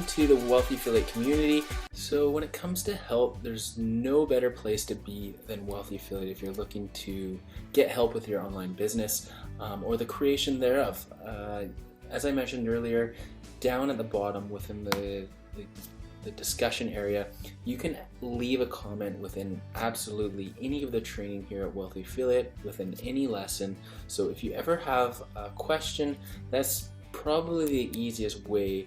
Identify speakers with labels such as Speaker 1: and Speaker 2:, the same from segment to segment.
Speaker 1: welcome to the Wealthy Affiliate community. So when it comes to help, there's no better place to be than Wealthy Affiliate if you're looking to get help with your online business or the creation thereof. As I mentioned earlier, down at the bottom within the discussion area, you can leave a comment within absolutely any of the training here at Wealthy Affiliate, within any lesson. So if you ever have a question, that's probably the easiest way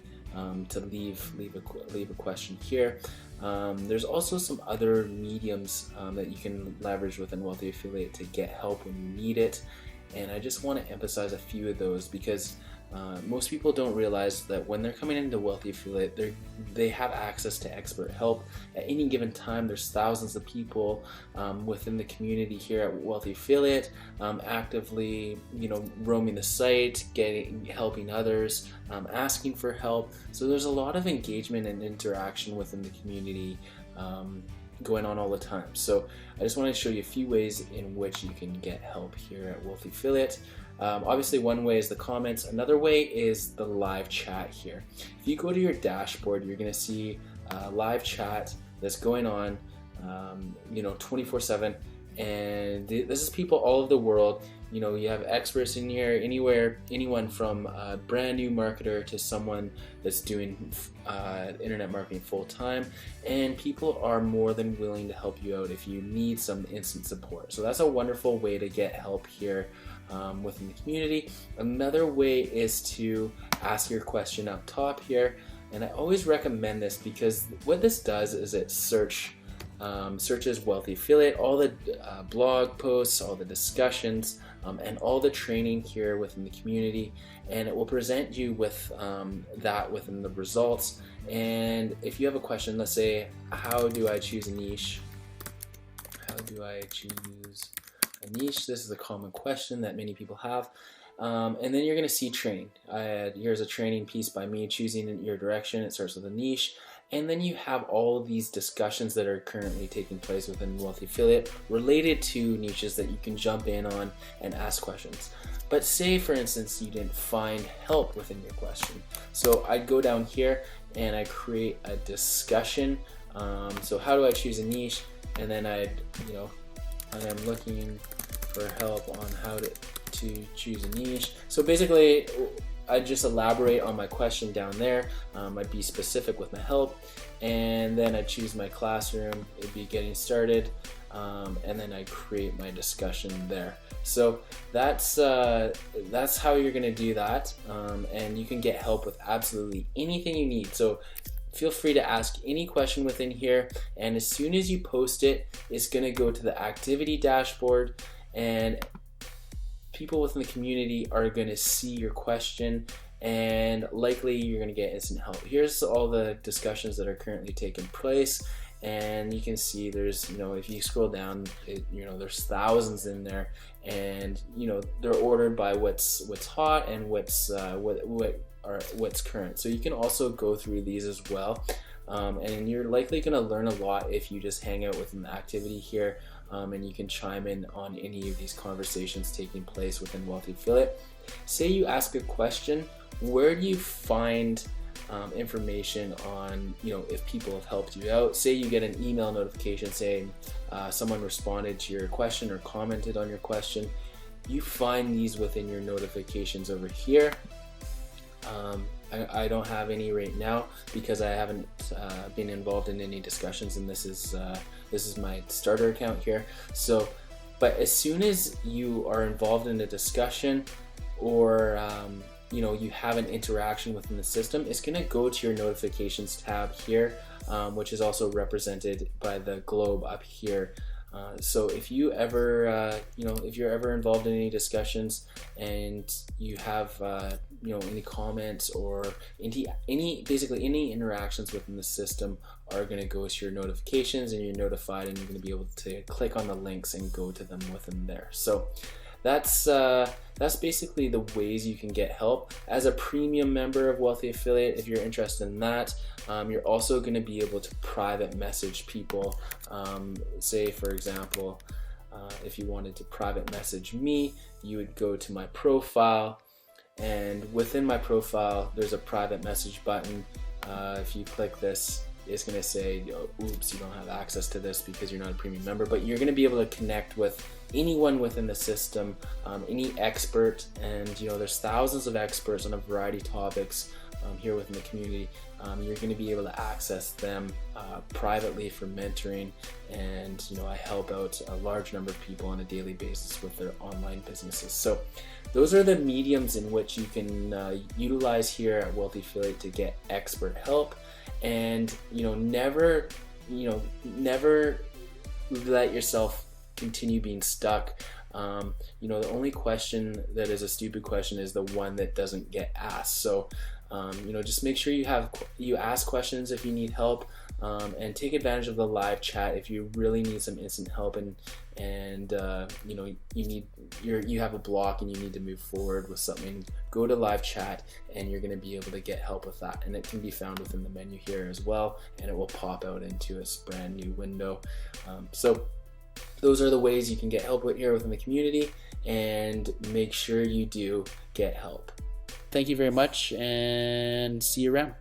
Speaker 1: to leave a question here. There's also some other mediums that you can leverage within Wealthy Affiliate to get help when you need it, and I just want to emphasize a few of those because most people don't realize that when they're coming into Wealthy Affiliate, they have access to expert help at any given time. There's thousands of people within the community here at Wealthy Affiliate, actively, roaming the site, helping others, asking for help. So there's a lot of engagement and interaction within the community going on all the time. So I just want to show you a few ways in which you can get help here at Wealthy Affiliate. Obviously one way is the comments. Another way is the live chat here. If you go to your dashboard, you're going to see live chat that's going on 24/7, and this is people all over the world. You have experts in here, anyone from a brand new marketer to someone that's doing internet marketing full time, and people are more than willing to help you out if you need some instant support. So that's a wonderful way to get help here within the community. Another way is to ask your question up top here, and I always recommend this because what this does is it searches Wealthy Affiliate, all the blog posts, all the discussions, and all the training here within the community, and it will present you with that within the results. And if you have a question, let's say, how do I choose a niche? How do I choose a niche? This is a common question that many people have. And then you're going to see training. Here's a training piece by me, choosing your direction. It starts with a niche. And then you have all of these discussions that are currently taking place within Wealthy Affiliate related to niches that you can jump in on and ask questions. But say, for instance, you didn't find help within your question. So I'd go down here and I create a discussion. So how do I choose a niche? And then and I'm looking for help on how to choose a niche. So basically, I'd just elaborate on my question down there. I'd be specific with my help, and then I'd choose my classroom. It'd be getting started, and then I'd create my discussion there. So that's how you're gonna do that, and you can get help with absolutely anything you need. So feel free to ask any question within here, and as soon as you post it, it's gonna go to the activity dashboard, and people within the community are going to see your question, and likely you're going to get instant help. Here's all the discussions that are currently taking place, and you can see there's, if you scroll down, there's thousands in there, and they're ordered by what's hot and what's current. So you can also go through these as well, and you're likely going to learn a lot if you just hang out within the activity here. And you can chime in on any of these conversations taking place within Wealthy Affiliate. Say you ask a question, where do you find information on if people have helped you out? Say you get an email notification saying someone responded to your question or commented on your question. You find these within your notifications over here. I don't have any right now because I haven't been involved in any discussions, and this is my starter account here. So, but as soon as you are involved in a discussion or you have an interaction within the system, it's going to go to your notifications tab here, which is also represented by the globe up here. So if you ever, if you're ever involved in any discussions and you have, any comments or basically any interactions within the system are going to go to your notifications, and you're notified, and you're going to be able to click on the links and go to them within there. So that's basically the ways you can get help. As a premium member of Wealthy Affiliate, if you're interested in that, you're also going to be able to private message people. Say, for example, if you wanted to private message me, you would go to my profile, and within my profile, there's a private message button. If you click this, it's going to say, oops, you don't have access to this because you're not a premium member, but you're going to be able to connect with anyone within the system, any expert, and there's thousands of experts on a variety of topics here within the community. You're going to be able to access them privately for mentoring, and I help out a large number of people on a daily basis with their online businesses. So those are the mediums in which you can utilize here at Wealthy Affiliate to get expert help. And never let yourself continue being stuck. The only question that is a stupid question is the one that doesn't get asked. So just make sure you ask questions if you need help, and take advantage of the live chat if you really need some instant help, and you have a block and you need to move forward with something. Go to live chat and you're going to be able to get help with that, and it can be found within the menu here as well, and it will pop out into a brand new window. So those are the ways you can get help with here within the community, and make sure you do get help. Thank you very much, and see you around.